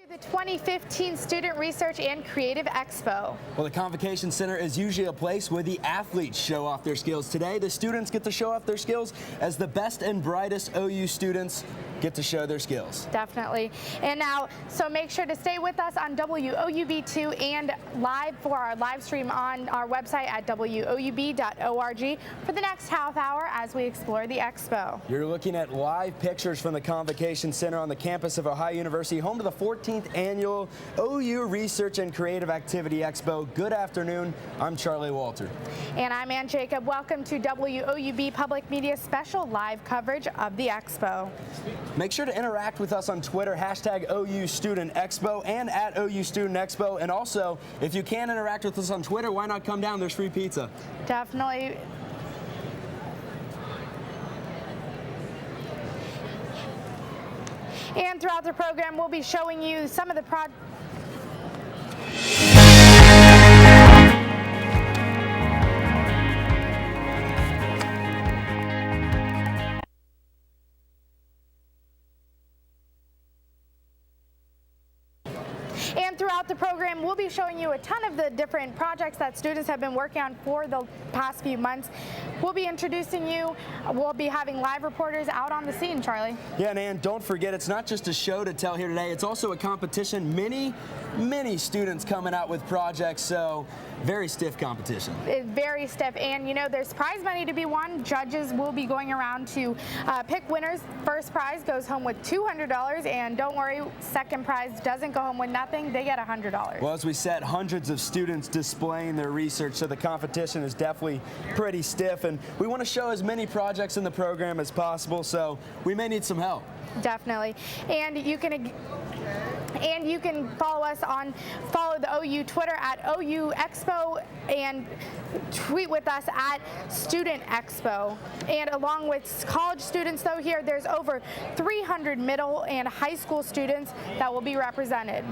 The 2015 Student Research and Creative Expo. Well, the Convocation Center is usually a place where the athletes show off their skills. Today, the students get to show off their skills as the best and brightest OU students get to show their skills. Definitely. And now, so make sure to stay with us on WOUB2 and live for our live stream on our website at woub.org for the next half hour as we explore the Expo. You're looking at live pictures from the Convocation Center on the campus of Ohio University, home to the 14th Annual OU Research and Creative Activity Expo. Good afternoon. I'm Charlie Walter. And I'm Ann Jacob. Welcome to WOUB Public Media special live coverage of the Expo. Make sure to interact with us on Twitter, hashtag OU Student Expo and at OU Student Expo. And also, if you can interact with us on Twitter, why not come down? There's free pizza. Definitely. And throughout the program, we'll be showing you some of the we'll be showing you a ton of the different projects that students have been working on for the past few months. We'll be introducing you. We'll be having live reporters out on the scene, Charlie. Yeah, and Ann, don't forget, it's not just a show to tell here today. It's also a competition. Many students coming out with projects, so very stiff competition. It's very stiff, and you know, there's prize money to be won. Judges will be going around to pick winners. First prize goes home with $200, and don't worry, second prize doesn't go home with nothing. They get $100. Well, as we said, hundreds of students displaying their research, so the competition is definitely pretty stiff, and we want to show as many projects in the program as possible, so we may need some help. Definitely, and you can follow the OU Twitter at OU Expo and tweet with us at Student Expo. And along with college students, though, here there's over 300 middle and high school students that will be represented.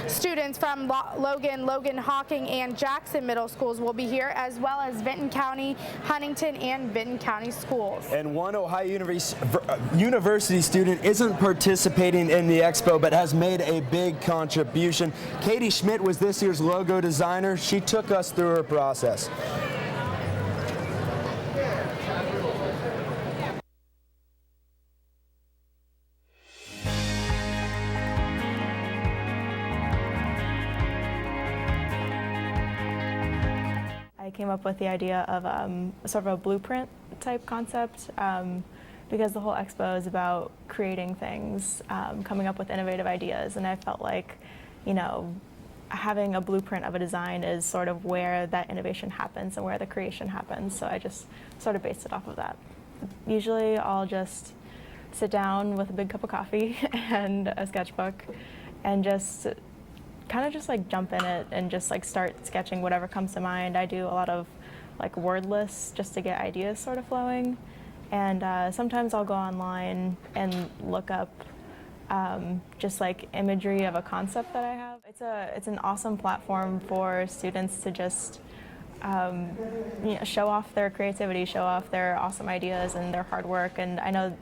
Students from Logan, Hawking, and Jackson middle schools will be here, as well as Vinton County, Huntington, and Vinton County schools. And one Ohio University student isn't participating in the Expo, but has made a big contribution. Katie Schmidt was this year's logo designer. She took us through her process. I came up with the idea of sort of a blueprint type concept because the whole expo is about creating things, coming up with innovative ideas, and I felt like, you know, having a blueprint of a design is sort of where that innovation happens and where the creation happens, so I just sort of based it off of that. Usually I'll just sit down with a big cup of coffee and a sketchbook and just kind of just like jump in it and just like start sketching whatever comes to mind. I do a lot of like word lists just to get ideas sort of flowing, and sometimes I'll go online and look up just like imagery of a concept that I have. It's an awesome platform for students to just you know, show off their creativity, show off their awesome ideas and their hard work, and I know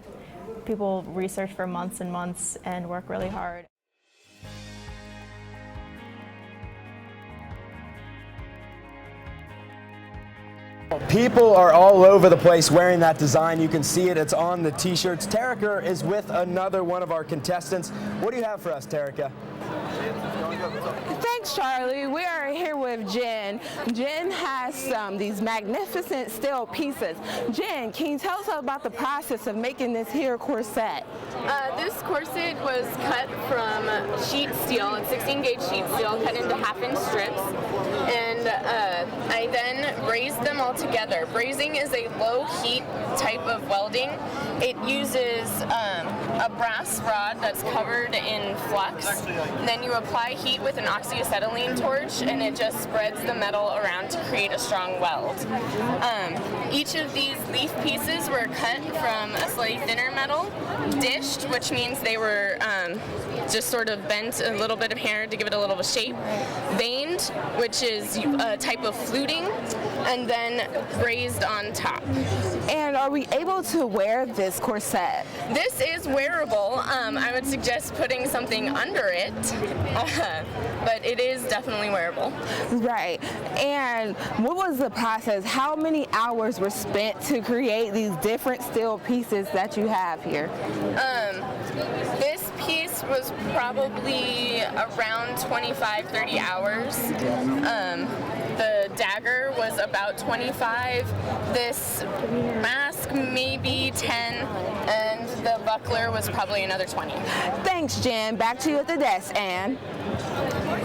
people research for months and months and work really hard. People are all over the place wearing that design. You can see it. It's on the t-shirts. Terrica is with another one of our contestants. What do you have for us, Terrica? Thanks, Charlie. We are here with Jen. Jen has these magnificent steel pieces. Jen, can you tell us about the process of making this here corset? This corset was cut from sheet steel, and 16-gauge sheet steel cut into half-inch strips, and I then brazed them all together. Brazing is a low-heat type of welding. It uses a brass rod that's covered in flux. Then you apply heat heat with an oxyacetylene torch, and it just spreads the metal around to create a strong weld. Each of these leaf pieces were cut from a slightly thinner metal, dished, which means they were just sort of bent a little bit of hair to give it a little bit of shape, veined, which is a type of fluting, and then raised on top. And are we able to wear this corset? This is wearable. I would suggest putting something under it, but it is definitely wearable. Right. And what was the process? How many hours were spent to create these different steel pieces that you have here? This piece was probably around 25-30 hours. The dagger was about 25. This mask maybe 10, and the buckler was probably another 20. Thanks, Jen. Back to you at the desk, Anne.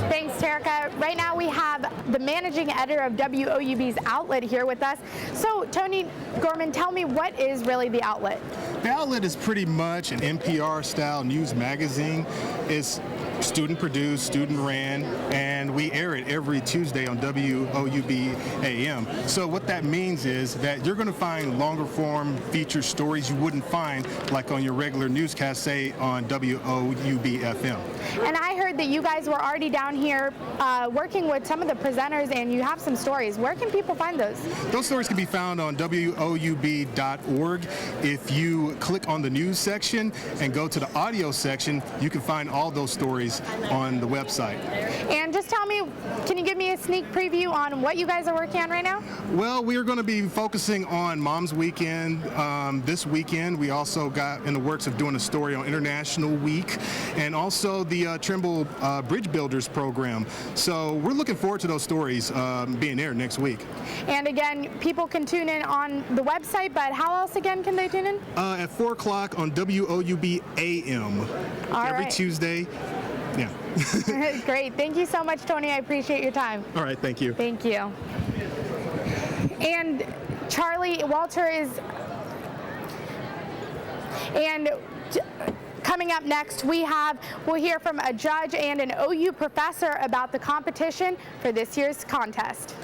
Thanks, Terrica. Right now we have the managing editor of WOUB's Outlet here with us. So, Tony Gorman, tell me, what is really the Outlet? The Outlet is pretty much an NPR-style news magazine. It's student-produced, student-ran, and we air it every Tuesday on WOUB AM. So what that means is that you're going to find longer-form feature stories you wouldn't find like on your regular newscast, say on WOUB FM. And I heard that you guys were already down here working with some of the presenters, and you have some stories. Where can people find those? Those stories can be found on WOUB.org. If you click on the news section and go to the audio section, you can find all those stories on the website. And just tell me, can you give me a sneak preview on what you guys are working on right now? Well, we are going to be focusing on Mom's Weekend this weekend. We also got in the works of doing a story on International Week, and also the Trimble Bridge Builders program. So we're looking forward to those stories being aired next week. And again, people can tune in on the website, but how else again can they tune in? At 4 o'clock on WOUB AM every Tuesday. Yeah. Great. Thank you so much, Tony. I appreciate your time. All right. Thank you. Thank you. And Charlie Walter is... And coming up next, we'll hear from a judge and an OU professor about the competition for this year's contest.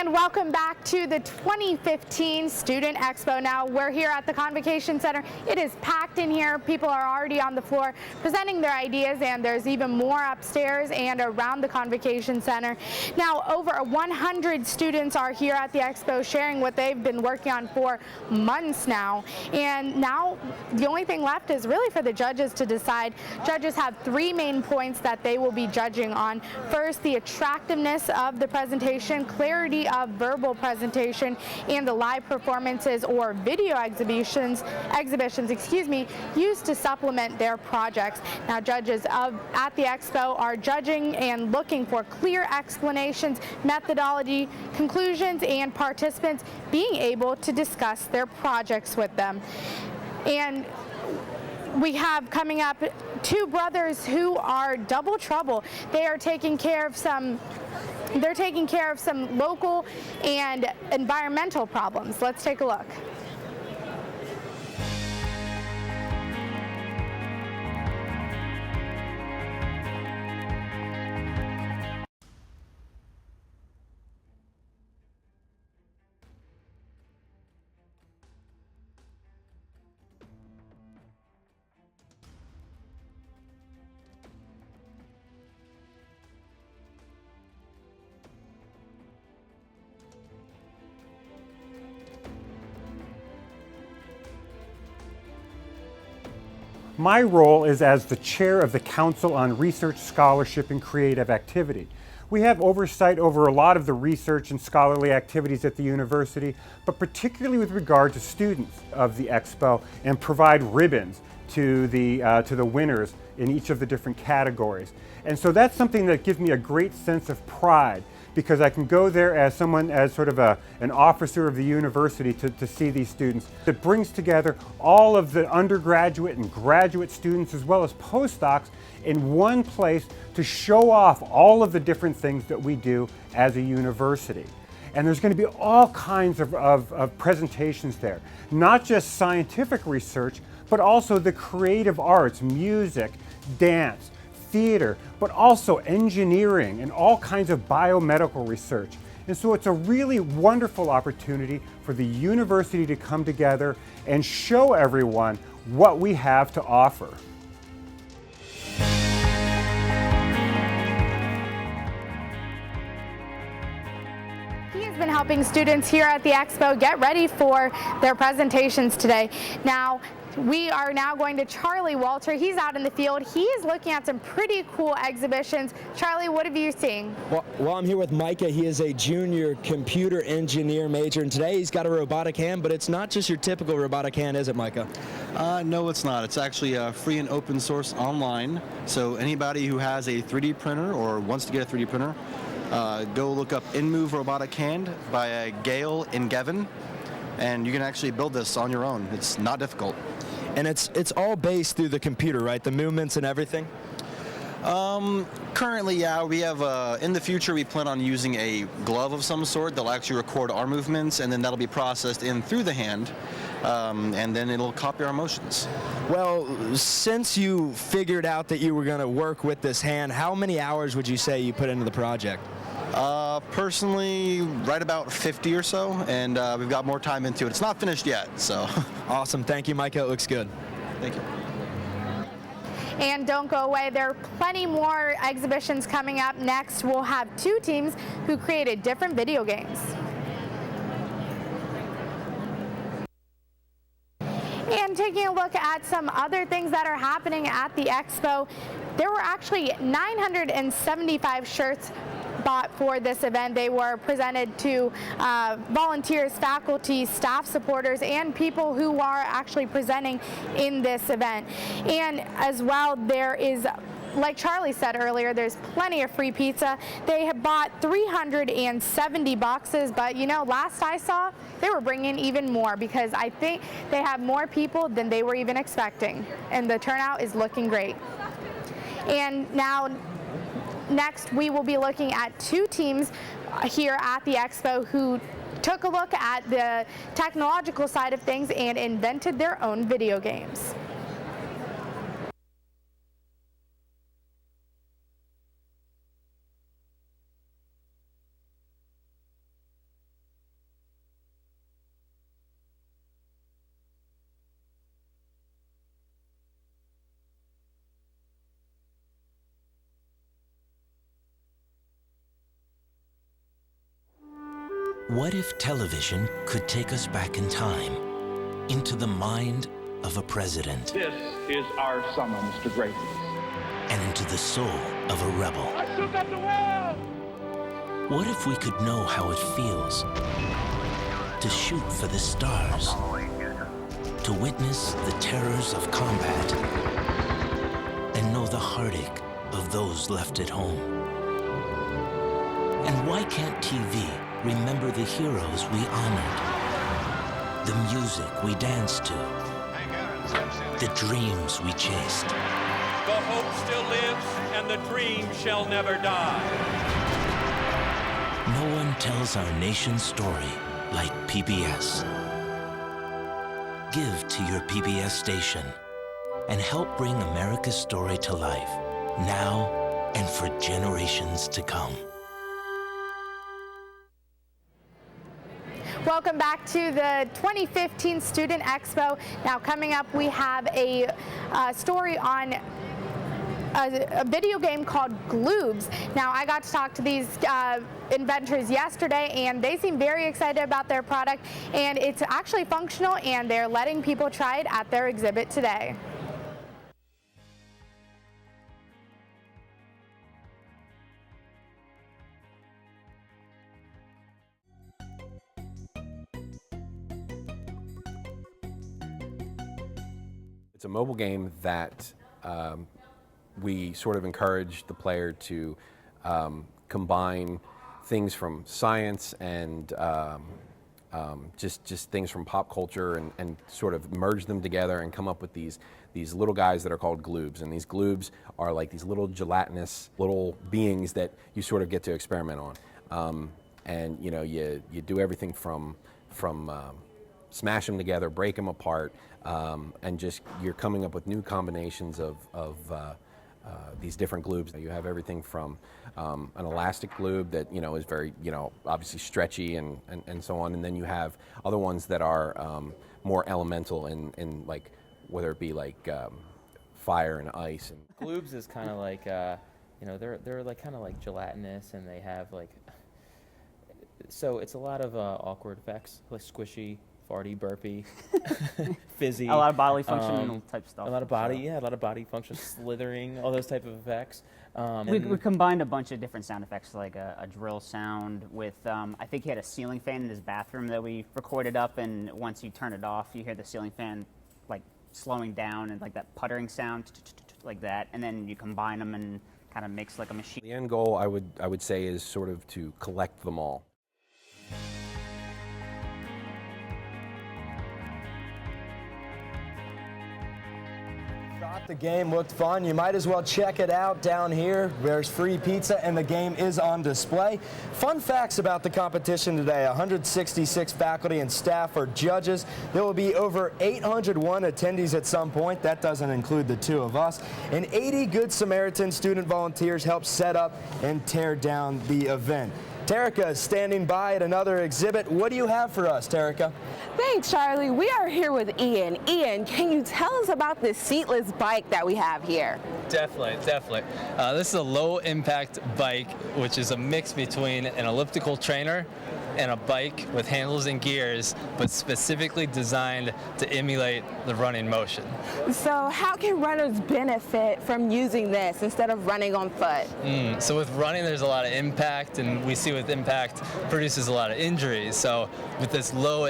Welcome back to the 2015 Student Expo. Now we're here at the Convocation Center. It is packed in here. People are already on the floor presenting their ideas, and there's even more upstairs and around the Convocation Center. Now over 100 students are here at the Expo sharing what they've been working on for months now. And now the only thing left is really for the judges to decide. Judges have 3 main points that they will be judging on. First, the attractiveness of the presentation, clarity of verbal presentation, and the live performances or video exhibitions, used to supplement their projects. Now judges at the Expo are judging and looking for clear explanations, methodology, conclusions, and participants being able to discuss their projects with them. And we have coming up 2 brothers who are double trouble. They are taking care of some local and environmental problems. Let's take a look. My role is as the chair of the Council on Research, Scholarship, and Creative Activity. We have oversight over a lot of the research and scholarly activities at the university, but particularly with regard to students of the Expo, and provide ribbons to the winners in each of the different categories. And so that's something that gives me a great sense of pride, because I can go there as someone, as sort of an officer of the university to see these students. It brings together all of the undergraduate and graduate students as well as postdocs in one place to show off all of the different things that we do as a university. And there's going to be all kinds of presentations there, not just scientific research, but also the creative arts, music, dance, theater, but also engineering and all kinds of biomedical research. And so it's a really wonderful opportunity for the university to come together and show everyone what we have to offer. He has been helping students here at the Expo get ready for their presentations today. Now, we are now going to Charlie Walter. He's out in the field. He is looking at some pretty cool exhibitions. Charlie, what have you seen? Well, I'm here with Micah. He is a junior computer engineer major, and today he's got a robotic hand, but it's not just your typical robotic hand, is it, Micah? No, it's not. It's actually free and open source online. So anybody who has a 3D printer or wants to get a 3D printer, go look up InMove Robotic Hand by Gail and Gavin, and you can actually build this on your own. It's not difficult. And it's all based through the computer, right? The movements and everything? Currently, yeah. We have, in the future, we plan on using a glove of some sort that'll actually record our movements, and then that'll be processed in through the hand, and then it'll copy our motions. Well, since you figured out that you were going to work with this hand, how many hours would you say you put into the project? Personally, right about 50 or so, and we've got more time into it. It's not finished yet, so. Awesome. Thank you, Micah. It looks good. Thank you. And don't go away. There are plenty more exhibitions coming up. Next, we'll have two teams who created different video games. And taking a look at some other things that are happening at the Expo, there were actually 975 shirts bought for this event. They were presented to volunteers, faculty, staff supporters, and people who are actually presenting in this event. And as well, there is, like Charlie said earlier, there's plenty of free pizza. They have bought 370 boxes, but you know, last I saw, they were bringing even more, because I think they have more people than they were even expecting. And the turnout is looking great. And now, next, we will be looking at two teams here at the Expo who took a look at the technological side of things and invented their own video games. What if television could take us back in time, into the mind of a president? This is our summons to greatness. And into the soul of a rebel. I shook up the world! What if we could know how it feels to shoot for the stars, to witness the terrors of combat, and know the heartache of those left at home? And why can't TV remember the heroes we honored, the music we danced to, the dreams we chased? The hope still lives, and the dream shall never die. No one tells our nation's story like PBS. Give to your PBS station and help bring America's story to life, now and for generations to come. Welcome back to the 2015 Student Expo. Now coming up, we have a story on a video game called WOUB. Now I got to talk to these inventors yesterday, and they seem very excited about their product, and it's actually functional, and they're letting people try it at their exhibit today. It's a mobile game that we sort of encourage the player to combine things from science and just things from pop culture and sort of merge them together and come up with these little guys that are called gloobs. And these gloobs are like these little gelatinous little beings that you sort of get to experiment on. And you know, you do everything from smash them together, break them apart, and just you're coming up with new combinations of these different gloobs. You have everything from an elastic gloob that is very obviously stretchy and so on, and then you have other ones that are more elemental in like whether it be like fire and ice. And gloobs is kind of like they're like kind of like gelatinous, and they have like so it's a lot of awkward effects like squishy, farty, burpy, fizzy. A lot of bodily function type stuff. A lot of body, a lot of body function, slithering, all those type of effects. We combined a bunch of different sound effects, like a drill sound with, I think he had a ceiling fan in his bathroom that we recorded up, and once you turn it off, you hear the ceiling fan like slowing down and like that puttering sound, like that, and then you combine them and kind of makes like a machine. The end goal, I would say, is sort of to collect them all. The game looked fun. You might as well check it out down here. There's free pizza and the game is on display. Fun facts about the competition today. 166 faculty and staff are judges. There will be over 801 attendees at some point. That doesn't include the two of us. And 80 Good Samaritan student volunteers helped set up and tear down the event. Terrica is standing by at another exhibit. What do you have for us, Terrica? Thanks, Charlie. We are here with Ian. Ian, can you tell us about this seatless bike that we have here? Definitely. This is a low-impact bike, which is a mix between an elliptical trainer and a bike with handles and gears, but specifically designed to emulate the running motion. So how can runners benefit from using this instead of running on foot? So with running, there's a lot of impact, and we see with impact produces a lot of injuries. So with this low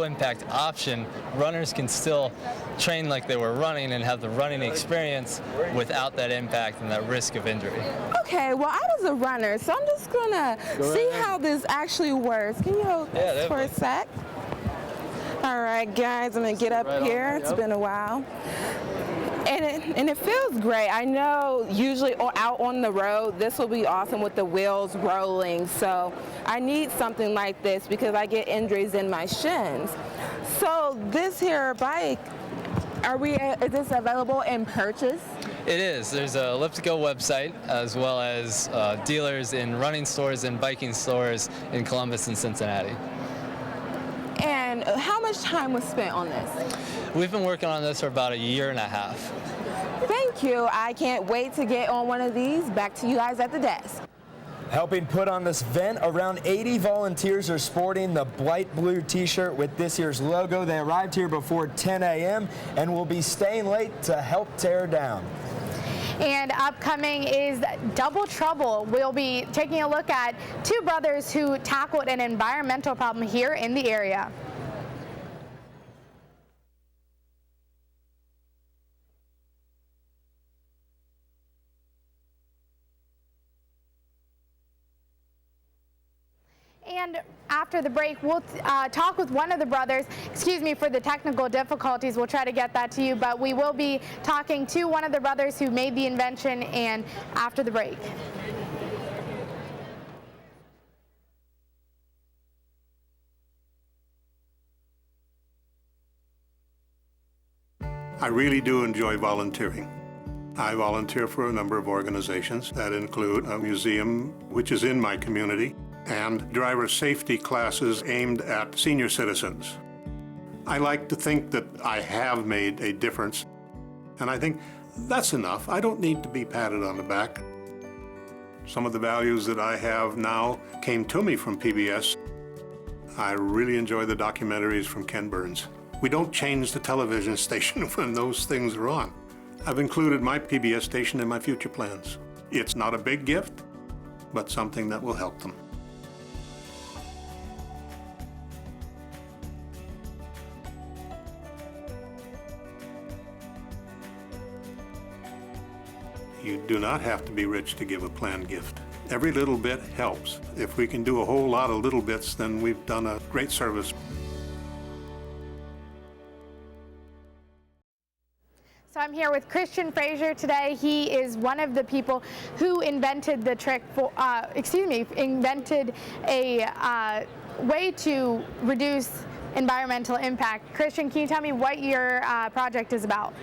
impact option, runners can still train like they were running and have the running experience without that impact and that risk of injury. Okay, well, I was a runner, so I'm just gonna see how this actually works. Can you hold this for a sec? All right, guys, I'm gonna get up here. It's been a while. And it feels great. I know usually out on the road, this will be awesome with the wheels rolling. So I need something like this because I get injuries in my shins. So this here bike, is this available in purchase? It is. There's an Elliptico website as well as dealers in running stores and biking stores in Columbus and Cincinnati. And how much time was spent on this? We've been working on this for about a year and a half. Thank you. I can't wait to get on one of these. Back to you guys at the desk. Helping put on this event, around 80 volunteers are sporting the bright blue t-shirt with this year's logo. They arrived here before 10 a.m. and will be staying late to help tear down. And upcoming is Double Trouble. We'll be taking a look at two brothers who tackled an environmental problem here in the area. And after the break, we'll talk with one of the brothers. Excuse me for the technical difficulties. We'll try to get that to you, but we will be talking to one of the brothers who made the invention, and after the break. I really do enjoy volunteering. I volunteer for a number of organizations that include a museum, which is in my community, and driver safety classes aimed at senior citizens. I like to think that I have made a difference, and I think that's enough. I don't need to be patted on the back. Some of the values that I have now came to me from PBS. I really enjoy the documentaries from Ken Burns. We don't change the television station when those things are on. I've included my PBS station in my future plans. It's not a big gift, but something that will help them. You do not have to be rich to give a planned gift. Every little bit helps. If we can do a whole lot of little bits, then we've done a great service. So I'm here with Christian Frazier today. He is one of the people who invented the trick for, invented a way to reduce environmental impact. Christian, can you tell me what your project is about?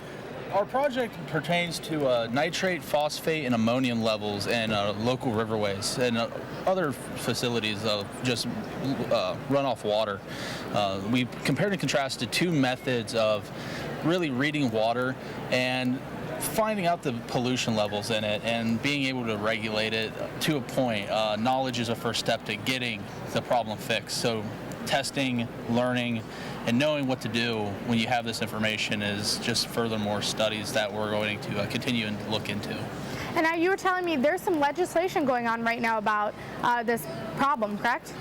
Our project pertains to nitrate, phosphate, and ammonium levels in local riverways and other facilities of just runoff water. We compared and contrasted two methods of really reading water and finding out the pollution levels in it and being able to regulate it to a point. Knowledge is a first step to getting the problem fixed. So testing, learning, and knowing what to do when you have this information is just furthermore studies that we're going to continue and look into. And now you were telling me there's some legislation going on right now about this problem, correct?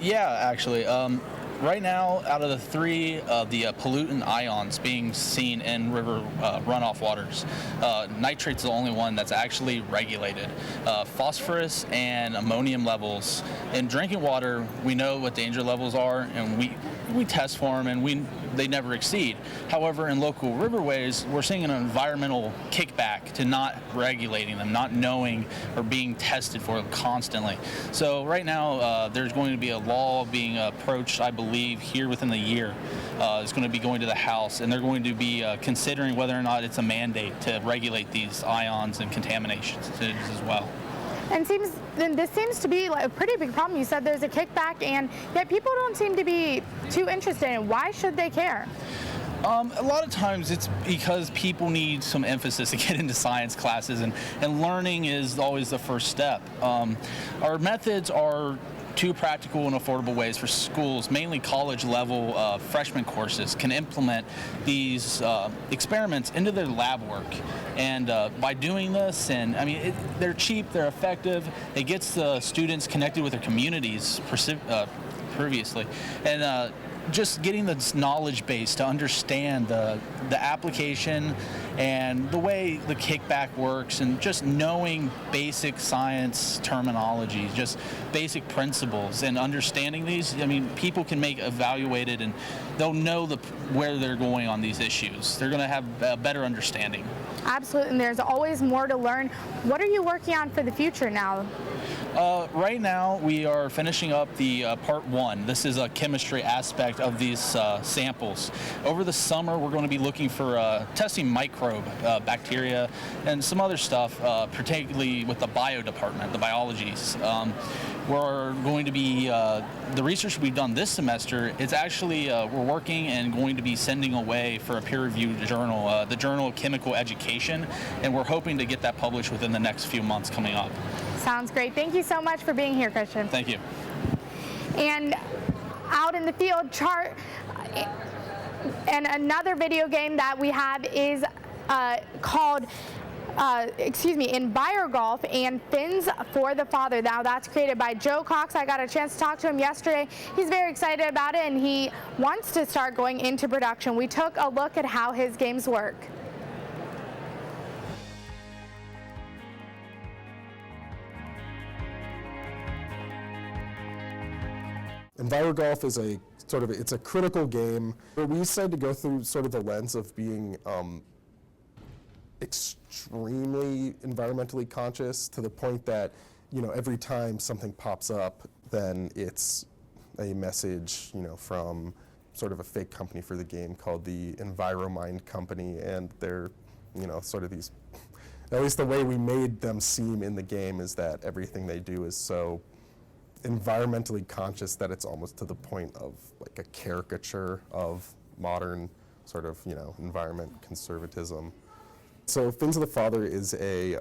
Yeah, actually. Right now, out of the three of the pollutant ions being seen in river runoff waters, nitrate's the only one that's actually regulated. Phosphorus and ammonium levels in drinking water, we know what danger levels are, and we test for them, and they never exceed. However, in local riverways, we're seeing an environmental kickback to not regulating them, not knowing or being tested for them constantly. So right now, there's going to be a law being approached, I believe, here within the year. It's going to be going to the House, and they're going to be considering whether or not it's a mandate to regulate these ions and contaminations as well. And this seems to be like a pretty big problem. You said there's a kickback, and yet people don't seem to be too interested in it. Why should they care? A lot of times it's because people need some emphasis to get into science classes, and learning is always the first step. Our methods are two practical and affordable ways for schools, mainly college-level freshman courses, can implement these experiments into their lab work. And by doing this, and I mean, they're cheap, they're effective, it gets the students connected with their communities previously. And just getting this knowledge base to understand the application and the way the kickback works, and just knowing basic science terminology, just basic principles, and understanding these. I mean, people can make evaluated, and they'll know where they're going on these issues. They're going to have a better understanding. Absolutely, and there's always more to learn. What are you working on for the future now? Right now, we are finishing up the part one. This is a chemistry aspect of these samples. Over the summer, we're going to be looking for testing microbe, bacteria, and some other stuff, particularly with the bio department, the biologies. We're going to be, the research we've done this semester, it's actually, we're working and going to be sending away for a peer-reviewed journal, the Journal of Chemical Education, and we're hoping to get that published within the next few months coming up. Sounds great. Thank you so much for being here, Christian. Thank you. And out in the field, and another video game that we have is called EnviroGolf and Fins for the Father. Now that's created by Joe Cox. I got a chance to talk to him yesterday. He's very excited about it, and he wants to start going into production. We took a look at how his games work. EnviroGolf is it's a critical game. We decided to go through sort of the lens of being extremely environmentally conscious, to the point that, you know, every time something pops up, then it's a message, you know, from sort of a fake company for the game called the EnviroMind Company, and they're, you know, sort of these, at least the way we made them seem in the game is that everything they do is so environmentally conscious that it's almost to the point of like a caricature of modern sort of, you know, environment conservatism. So Fins of the Father is it's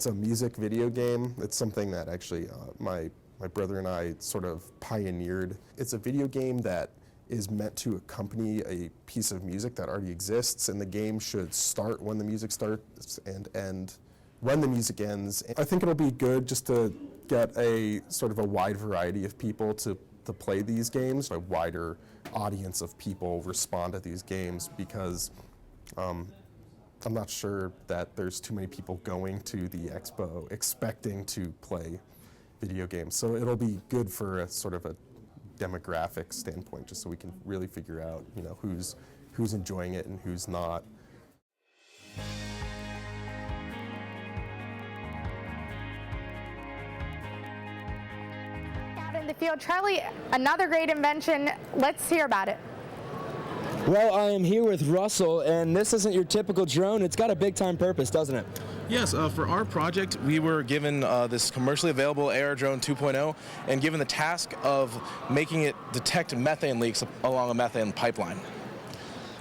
a music video game. It's something that actually my brother and I sort of pioneered. It's a video game that is meant to accompany a piece of music that already exists, and the game should start when the music starts and end when the music ends. I think it'll be good just to get a sort of a wide variety of people to play these games. A wider audience of people respond to these games because I'm not sure that there's too many people going to the expo expecting to play video games. So it'll be good for a sort of a demographic standpoint, just so we can really figure out, you know, who's enjoying it and who's not. Out in the field, Charlie, another great invention. Let's hear about it. Well, I am here with Russell, and this isn't your typical drone. It's got a big-time purpose, doesn't it? Yes, for our project, we were given this commercially available AR drone 2.0 and given the task of making it detect methane leaks along a methane pipeline.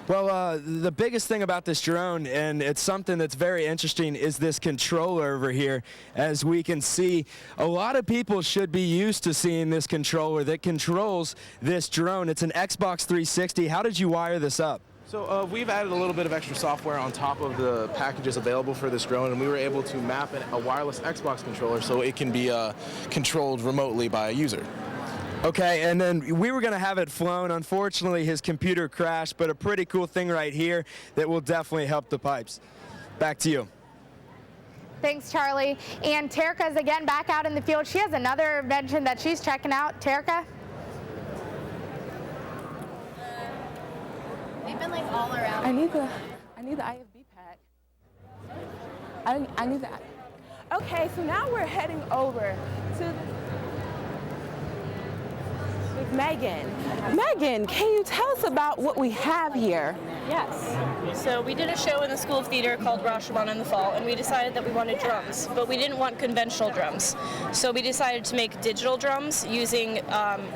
Well, the biggest thing about this drone, and it's something that's very interesting, is this controller over here. As we can see, a lot of people should be used to seeing this controller that controls this drone. It's an Xbox 360. How did you wire this up? So we've added a little bit of extra software on top of the packages available for this drone, and we were able to map a wireless Xbox controller so it can be controlled remotely by a user. Okay, and then we were going to have it flown. Unfortunately, his computer crashed, but a pretty cool thing right here that will definitely help the pipes. Back to you. Thanks, Charlie. And Terrica is again back out in the field. She has another invention that she's checking out. Terrica? They've been like all around. I need the IFB pack. I need that. Okay, so now we're heading over to with Megan. Megan, can you tell us about what we have here? Yes. So we did a show in the School of Theater called Rashomon in the fall, and we decided that we wanted drums, but we didn't want conventional drums. So we decided to make digital drums using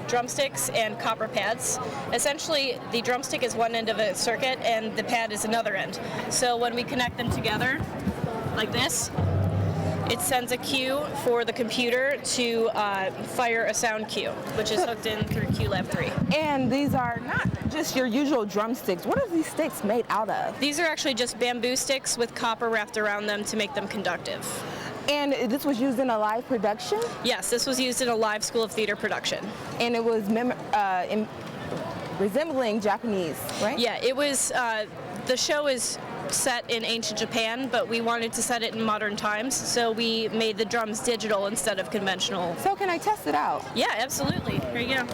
drumsticks and copper pads. Essentially, the drumstick is one end of a circuit and the pad is another end. So when we connect them together, like this, it sends a cue for the computer to fire a sound cue, which is hooked in through QLab 3. And these are not just your usual drumsticks. What are these sticks made out of? These are actually just bamboo sticks with copper wrapped around them to make them conductive. And this was used in a live production? Yes, this was used in a live School of Theater production. And it was resembling Japanese, right? Yeah, it was, the show is set in ancient Japan, but we wanted to set it in modern times, so we made the drums digital instead of conventional. So can I test it out? Yeah, absolutely. Here you go.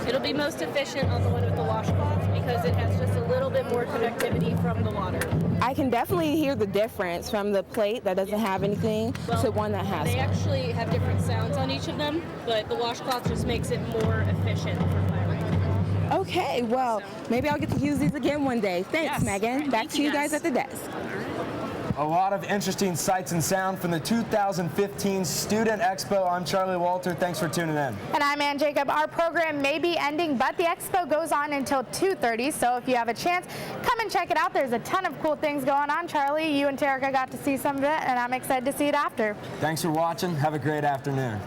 It'll be most efficient on the one with the washcloth because it has just a little bit more conductivity from the water. I can definitely hear the difference from the plate that doesn't have anything to one that has. They actually have different sounds on each of them, but the washcloth just makes it more efficient for firing. Okay, well, maybe I'll get to use these again one day. Thanks, Yes. Megan. Back to you guys at the desk. A lot of interesting sights and sound from the 2015 Student Expo. I'm Charlie Walter. Thanks for tuning in. And I'm Ann Jacob. Our program may be ending, but the expo goes on until 2:30, so if you have a chance, come and check it out. There's a ton of cool things going on. Charlie, you and Terrica got to see some of it, and I'm excited to see it after. Thanks for watching. Have a great afternoon.